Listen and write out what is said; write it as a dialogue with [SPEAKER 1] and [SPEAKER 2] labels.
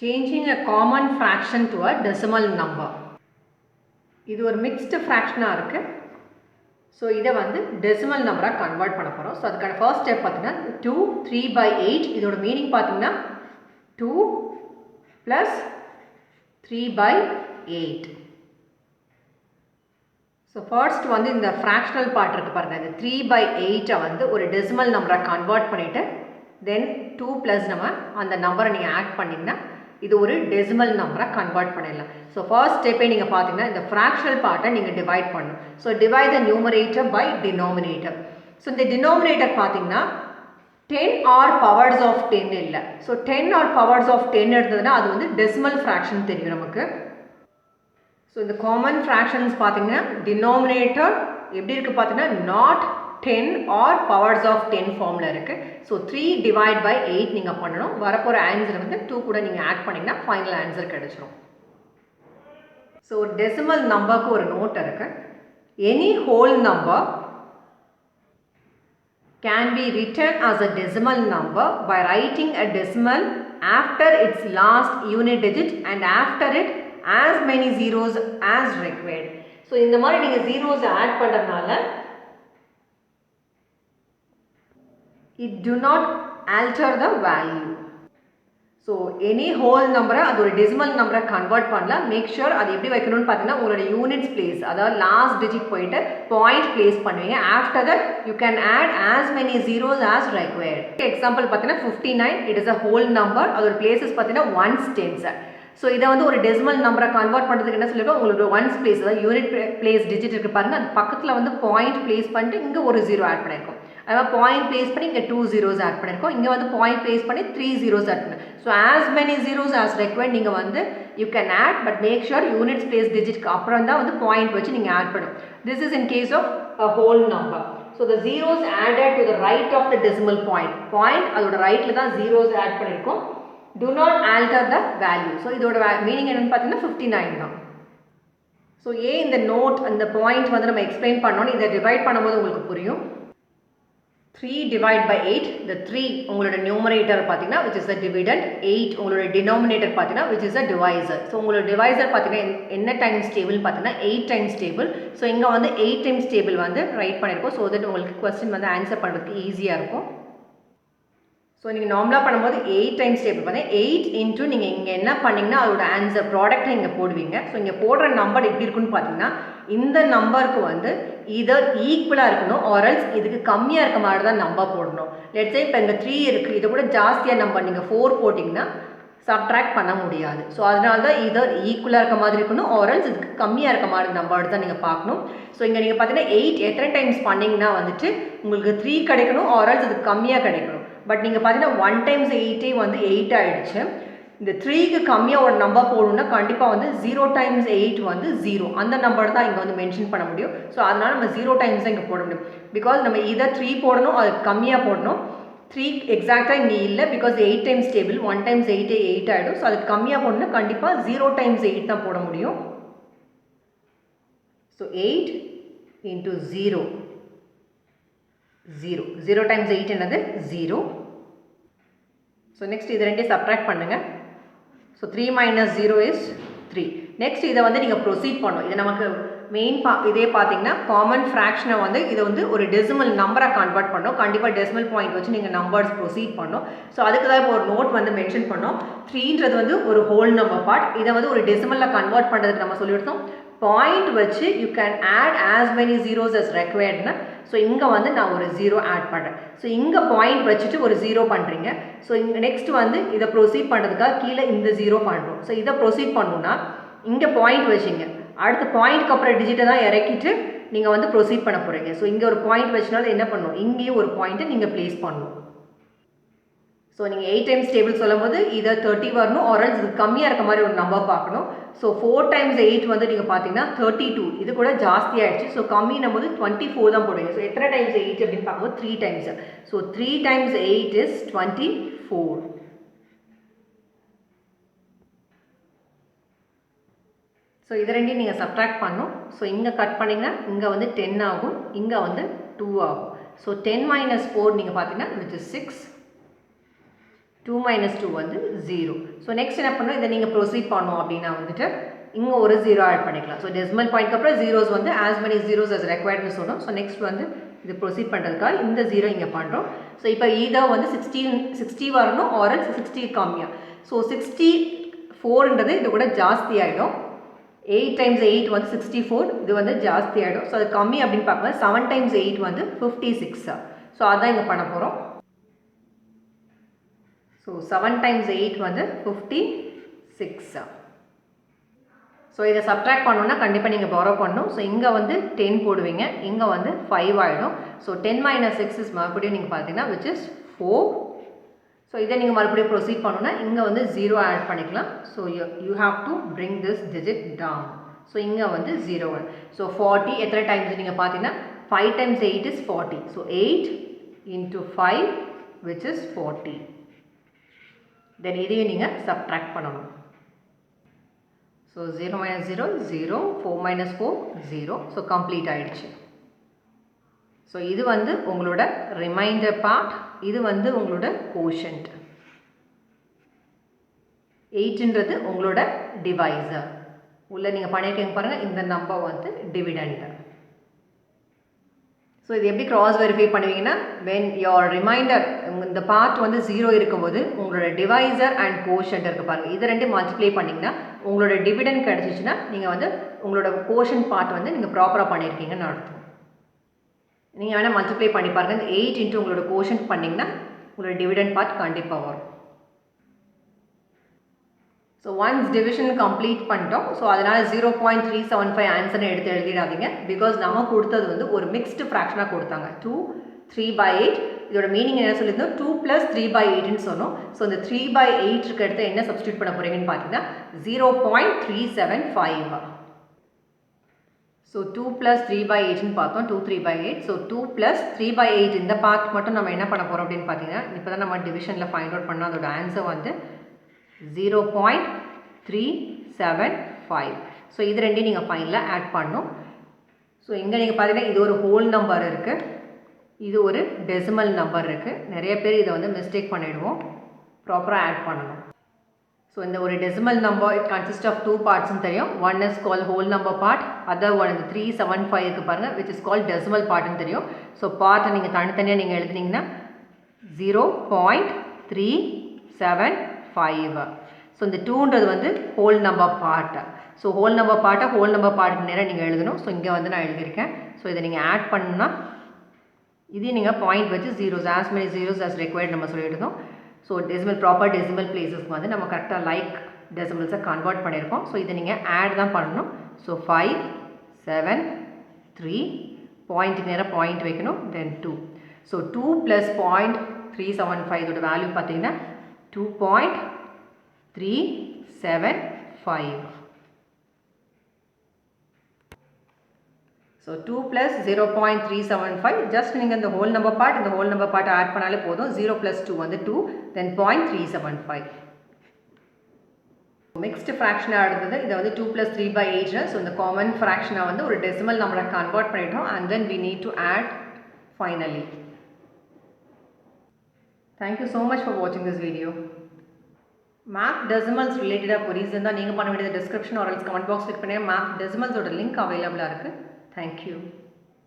[SPEAKER 1] Changing a common fraction to a decimal number. இது ஒரு mixed fraction இருக்கு. So இதை வந்து decimal number convert பண்ண போறோம். So அதுக்கான first step பார்த்தீங்கன்னா 2 3/8. இதோட மீனிங் பார்த்தீங்கன்னா 2 plus 3/8. So first வந்து இந்த fractional part இருக்கு பாருங்க. இந்த 3/8 வந்து ஒரு decimal number convert பண்ணிட்டு then 2 plus நம்ம அந்த நம்பரை நீங்க ஆட் பண்ணீங்கன்னா இது ஒரு decimal number convert பண்ணிடலாம். So first step நீங்க பாத்தீங்கன்னா இந்த fractional part நீங்க divide பண்ணணும். So divide the numerator by denominator. So இந்த denominator பாத்தீங்கன்னா 10 or powers of 10 இல்ல. So 10 or powers of 10 எடுத்ததுன்னா அது வந்து decimal fraction தெரியும் நமக்கு. So இந்த common fractions பாத்தீங்கன்னா denominator எப்படி இருக்கு பாத்தீங்கன்னா not 10 or powers of 10 formula இருக்கு. So 3 divide by 8 நீங்க பண்ணணும். வரப்போற ஆன்சர் வந்து 2 கூட நீங்க ஆட் பண்ணீங்கன்னா ஃபைனல் ஆன்சர் கிடைச்சிரும். So decimal numberக்கு ஒரு நோட் இருக்கு. Any whole number can be written as a decimal number by writing a decimal after its last unit digit and after it as many zeros as required. So இந்த மாதிரி நீங்க zeros add பண்றதுனால it do not alter the value. So any whole number அது ஒரு decimal number convert பண்ணலாம். Make sure அது எப்படி வைக்கணும்னு பார்த்தீங்கன்னா உங்களோட units place அதாவது last digit போயிட்டு point place பண்ணுவீங்க. After that you can add as many zeros as required. Example பார்த்தீங்கன்னா 59 it is a whole number அதோட places பார்த்தீங்கன்னா ones tens. So இதை வந்து ஒரு decimal number convert பண்ணுறதுக்கு என்ன சொல்லிருக்கோம் உங்களோட ones place அதாவது unit place digit இருக்கு பாருங்க அது பக்கத்தில் வந்து point place பண்ணிட்டு இங்கே ஒரு zero ஆட் பண்ணியிருக்கோம். அதாவது பாயிண்ட் பிளேஸ் பண்ணி இங்கே 2 zeros ஆட் பண்ணியிருக்கோம் இங்கே வந்து பாயிண்ட் பிளேஸ் பண்ணி 3 zeros ஆட் பண்ணி so as many zeros as required நீங்கள் வந்து you can add but make sure units place டிஜிட்க்கு அப்புறம் தான் வந்து பாயிண்ட் வச்சு நீங்கள் ஆட் பண்ணணும். This is in case of a whole number. So the zeros added to the right of the decimal point அதோட ரைட்டில் தான் zeros ஆட் பண்ணியிருக்கோம். do not alter the value. So இதோட மீனிங் என்னன்னு பார்த்தீங்கன்னா 59 தான். ஸோ ஏன் இந்த நோட் அந்த பாயிண்ட் வந்து நம்ம எக்ஸ்பிளைன் பண்ணோன்னு இதை டிவைட் பண்ணும்போது உங்களுக்கு புரியும். 3 divide by 8 the 3 உங்களோட numerator பார்த்தீங்கன்னா which is the dividend 8 உங்களோட denominator பார்த்தீங்கன்னா which is the divisor. So உங்களோட divisor பார்த்தீங்கன்னா என்ன டைம்ஸ் டேபிள் பார்த்தீங்கன்னா 8 டைம்ஸ் டேபிள். ஸோ இங்கே வந்து 8 டைம்ஸ் டேபிள் வந்து ரைட் பண்ணியிருக்கோம். ஸோ தட் உங்களுக்கு கொஸ்டின் வந்து ஆன்சர் பண்ணுறதுக்கு ஈஸியாக இருக்கும். ஸோ நீங்கள் நார்மலாக பண்ணும்போது 8 டைம்ஸ் டேபிள் பார்த்தீங்கன்னா 8 இன்ட்டு நீங்கள் இங்கே என்ன பண்ணிங்கன்னா அதோட ஆன்சர் ப்ராடக்டை இங்கே போடுவீங்க. ஸோ இங்கே போடுற நம்பர் எப்படி இருக்குன்னு பார்த்தீங்கன்னா இந்த நம்பருக்கு வந்து இதர் ஈக்குவலாக இருக்கணும் ஆர்எல்ஸ் இதுக்கு கம்மியாக இருக்க மாதிரி தான் நம்பர் போடணும். லெட்ஸ் சே இப்போ இங்கே 3 இருக்குது இதை கூட ஜாஸ்தியாக நம்பர் நீங்கள் 4 போட்டிங்கன்னா சப்ட்ராக்ட் பண்ண முடியாது. ஸோ அதனால தான் இதர் ஈக்குவலாக இருக்க மாதிரி இருக்கணும் ஆர்எல்ஸ் இதுக்கு கம்மியாக இருக்க மாதிரி நம்பர் தான் நீங்கள் பார்க்கணும். ஸோ இங்கே நீங்கள் பார்த்தீங்கன்னா 8 எத்தனை டைம்ஸ் பண்ணிங்கன்னா வந்துட்டு உங்களுக்கு 3 கிடைக்கணும் ஆர்எல்ஸ் இதுக்கு கம்மியாக கிடைக்கணும். பட் நீங்கள் பார்த்தீங்கன்னா 1 times 8 வந்து 8 ஆகிடுச்சு. இந்த 3க்கு கம்மியாக ஒரு நம்பர் போடணும்னா கண்டிப்பாக வந்து 0 times 8 வந்து 0 அந்த நம்பர் தான் இங்கே வந்து மென்ஷன் பண்ண முடியும். ஸோ அதனால் நம்ம 0 times தான் இங்கே போட முடியும். பிகாஸ் நம்ம இதை 3 போடணும் அது கம்மியாக போடணும். 3 எக்ஸாக்டாக இங்கே இல்லை பிகாஸ் 8 times டேபிள் 1 times 8 8 ஆகிடும். ஸோ அதுக்கு கம்மியாக போடணும்னா கண்டிப்பாக 0 times 8 தான் போட முடியும். ஸோ 8 into 0 0 times 8 என்னது 0. ஸோ நெக்ஸ்ட் இது ரெண்டே சப்ட்ராக்ட் பண்ணுங்க. So 3 minus 0 is 3. நெக்ஸ்ட் இதை வந்து நீங்கள் ப்ரொசீட் பண்ணணும். இது நமக்கு மெயின் இதே பார்த்தீங்கன்னா காமன் ஃப்ராக்ஷனை வந்து இதை வந்து ஒரு டெசிமல் நம்பராக கன்வெர்ட் பண்ணணும். கண்டிப்பாக டெசிமல் பாயிண்ட் வச்சு நீங்கள் நம்பர்ஸ் ப்ரொசீட் பண்ணணும். ஸோ அதுக்கு தான் இப்போ ஒரு நோட் வந்து மென்ஷன் பண்ணோம். 3ன்றது வந்து ஒரு ஹோல் நம்பர் பார்ட் இதை வந்து ஒரு டெசிமலில் கன்வெர்ட் பண்ணுறதுக்கு நம்ம சொல்லிவிட்டோம். பாயிண்ட் வச்சு you can add as many zeros as requiredனா ஸோ இங்கே வந்து நான் ஒரு 0 ஆட் பண்ணுறேன். ஸோ இங்கே பாயிண்ட் வச்சுட்டு ஒரு 0 பண்ணுறீங்க. ஸோ இங்கே நெக்ஸ்ட் வந்து இதை ப்ரொசீட் பண்ணுறதுக்காக கீழே இந்த 0 பண்ணுறோம். ஸோ இதை ப்ரொசீட் பண்ணணும்னா இங்கே பாயிண்ட் வச்சிங்க அடுத்த பாயிண்ட்க்கு அப்புறம் டிஜிட்டை தான் இறக்கிட்டு நீங்கள் வந்து ப்ரொசீட் பண்ண போகிறீங்க. ஸோ இங்கே ஒரு பாயிண்ட் வச்சுனாலும் என்ன பண்ணணும் இங்கேயும் ஒரு பாயிண்ட்டை நீங்கள் ப்ளேஸ் பண்ணணும். ஸோ நீங்கள் 8 times டேபிள் சொல்லும் போது இதை 30 வரணும் ஆர்எல்ஸ் இது கம்மியாக இருக்க மாதிரி ஒரு நம்பர் பார்க்கணும். ஸோ 4 times 8 வந்து நீங்கள் பார்த்தீங்கன்னா 32 இது கூட ஜாஸ்தி ஆகிடுச்சு. ஸோ கம்மின்னும் போது 24 தான் போடுவீங்க. ஸோ எத்தனை டைம்ஸ் 8 அப்படின்னு பார்க்கும்போது 3 times. So 3 times 8 is 24. So இது ரெண்டையும் நீங்கள் சப்ட்ராக்ட் பண்ணணும். ஸோ இங்கே கட் பண்ணிங்கன்னா இங்கே வந்து 10 ஆகும் இங்கே வந்து 2 ஆகும். ஸோ 10 minus 4 நீங்கள் பார்த்தீங்கன்னா which is 6. 2 minus 2 வந்து 0. ஸோ நெக்ஸ்ட் என்ன பண்ணணும், இதை நீங்கள் ப்ரொசீட் பண்ணோம் அப்படின்னா வந்துட்டு இங்கே ஒரு 0 ஆட் பண்ணிக்கலாம். ஸோ டெசிமல் பாயிண்ட்க்கு அப்புறம் ஜீரோஸ் வந்து as many zeros as requiredனு சொன்னோம். ஸோ நெக்ஸ்ட் வந்து இது ப்ரொசீட் பண்ணுறதுக்காக இந்த 0 இங்கே பண்ணுறோம். ஸோ இப்போ either வந்து 60 வரணும் ஆர் 60 கம்மியாக. ஸோ 64ன்றது இது கூட ஜாஸ்தி ஆகிடும். 8 times 8 வந்து 64, இது வந்து ஜாஸ்தி ஆகிடும். ஸோ அது கம்மி அப்படின்னு பார்க்கும்போது 7 times 8 வந்து 56. ஸோ அதான் இங்கே பண்ண போகிறோம். ஸோ 7 times 8 வந்து 56. ஸோ இதை சப்ட்ராக்ட் பண்ணணும்னா கண்டிப்பாக நீங்கள் borrow பண்ணணும். ஸோ இங்கே வந்து 10 போடுவீங்க, இங்கே வந்து 5 ஆகிடும். ஸோ 10 minus 6 is மறுபடியும் நீங்கள் பார்த்தீங்கன்னா which is 4. ஸோ இதை நீங்கள் மறுபடியும் ப்ரொசீட் பண்ணணும்னா இங்கே வந்து 0 ஆட் பண்ணிக்கலாம். So you have to bring this digit down. So இங்கே வந்து 0. ஸோ 40 எத்தனை டைம்ஸ் நீங்கள் பார்த்தீங்கன்னா 5 times 8 is 40. So 8 into 5 which is 40. தென் இதையும் நீங்கள் சப்ட்ராக்ட் பண்ணணும். So 0 minus 0 0, 4 minus 4 0. So complete ஆகிடுச்சு. ஸோ இது வந்து உங்களோட ரிமைண்டர் பார்ட், இது வந்து உங்களோட கோஷன்ட். 8ன்றது உங்களோட டிவைசர். உள்ள நீங்கள் பண்ணியிருக்கீங்க பாருங்கள், இந்த நம்பர் வந்து டிவிடெண்ட். ஸோ இது எப்படி கிராஸ் வெரிஃபை பண்ணுவீங்கன்னா, வென் யோர் ரிமைண்டர் இந்த பார்ட் வந்து 0 இருக்கும்போது உங்களோட டிவைசர் அண்ட் கோஷன்ட் இருக்குது பாருங்கள், இது ரெண்டு மல்டிப்ளை பண்ணிங்கன்னா உங்களோட டிவிடெண்ட் கிடச்சிச்சின்னா நீங்கள் வந்து உங்களோட கோஷன்ட் பார்ட் வந்து நீங்கள் ப்ராப்பராக பண்ணியிருக்கீங்கன்னு அர்த்தம். நீங்கள் வேணால் மல்டிப்ளை பண்ணி பாருங்கள். இந்த 8 இன்ட்டு உங்களோட கோஷன்ட் பண்ணிங்கன்னா உங்களோட டிவிடெண்ட் பார்ட் கண்டிப்பாக வரும். ஸோ ஒன்ஸ் டிவிஷன் கம்ப்ளீட் பண்ணிட்டோம். ஸோ அதனால் 0.375 ஆன்சரை எடுத்து எழுதிடாதீங்க. பிகாஸ் நம்ம கொடுத்தது வந்து ஒரு மிக்ஸ்டு ஃப்ராக்ஷனாக கொடுத்தாங்க. 2 3/8. இதோட மீனிங் என்ன சொல்லியிருந்தோம், 2 + 3/8ன்னு சொன்னோம். ஸோ இந்த 3/8க்கு அடுத்து என்ன சப்ஸ்டியூட் பண்ண போகிறீங்கன்னு பார்த்தீங்கன்னா 0.375. ஸோ 2 + 3/8ன்னு பார்த்தோம், 2 3/8. ஸோ 2 + 3/8 இந்த பார்ட் மட்டும் நம்ம என்ன பண்ண போகிறோம் அப்படின்னு பார்த்தீங்கன்னா, இப்போ தான் நம்ம டிவிஷனில் ஃபைண்ட் அவுட் பண்ணோம். அதோட ஆன்சர் வந்து 0.375. ஸோ இது ரெண்டையும் நீங்கள் ஃபைனலில் ஆட் பண்ணணும். ஸோ இங்கே நீங்கள் பார்த்தீங்கன்னா இது ஒரு ஹோல் நம்பர் இருக்குது, இது ஒரு டெசிமல் நம்பர் இருக்குது. நிறைய பேர் இதை வந்து மிஸ்டேக் பண்ணிவிடுவோம், ப்ராப்பராக ஆட் பண்ணணும். ஸோ இந்த ஒரு decimal number it consist of 2 பார்ட்ஸ்ன்னு தெரியும். One is call whole number part, other one இந்த 375 இருக்குது பாருங்கள், விச் இஸ் கால் டெசிமல் பார்ட்னு தெரியும். ஸோ பார்ட்டை நீங்கள் தனித்தனியாக நீங்கள் எழுதுனீங்கன்னா 0.375. ஸோ இந்த 2ன்றது வந்து whole number part. So whole number பார்ட்டுக்கு நேராக நீங்கள் எழுதணும். ஸோ இங்கே வந்து நான் எழுதியிருக்கேன். ஸோ இதை நீங்கள் ஆட் பண்ணணும்னா இதையும் நீங்கள் பாயிண்ட் வச்சு zeros as many zeros as required நம்ம சொல்லியிருந்தோம். ஸோ ப்ராப்பர் டெசிமல் பிளேஸஸ்க்கு வந்து நம்ம கரெக்டாக லைக் டெசிமல்ஸை கன்வெர்ட் பண்ணியிருக்கோம். ஸோ இதை நீங்கள் ஆட் தான் பண்ணணும். ஸோ 5 7 3 பாயிண்ட்டுக்கு நேராக பாயிண்ட் வைக்கணும், தென் 2. ஸோ 2 + 0.375 இதோட வேல்யூ பார்த்தீங்கன்னா 2.375. ஸோ 2 + 0.375 ஜஸ்ட் நீங்கள் இந்த ஹோல் நம்பர் பார்ட் ஆட் பண்ணாலே போதும். 0 + 2 வந்து 2, தென் 0.375. மிக்ஸ்டு ஃப்ராக்ஷனாக இருந்தது. இதை வந்து 2 + 3/8. ஸோ இந்த காமன் ஃப்ராக்ஷனாக வந்து ஒரு டெசிமல் நம்பரை கன்வெர்ட் பண்ணிட்டோம். And then we need to add finally. Thank you so much for watching this video. Math decimals related queries இருந்தால் நீங்கள் பண்ண வேண்டியது description or else comment box click பண்ணி math decimals ஓட லிங்க் அவைலபிளாக இருக்குது. Thank you.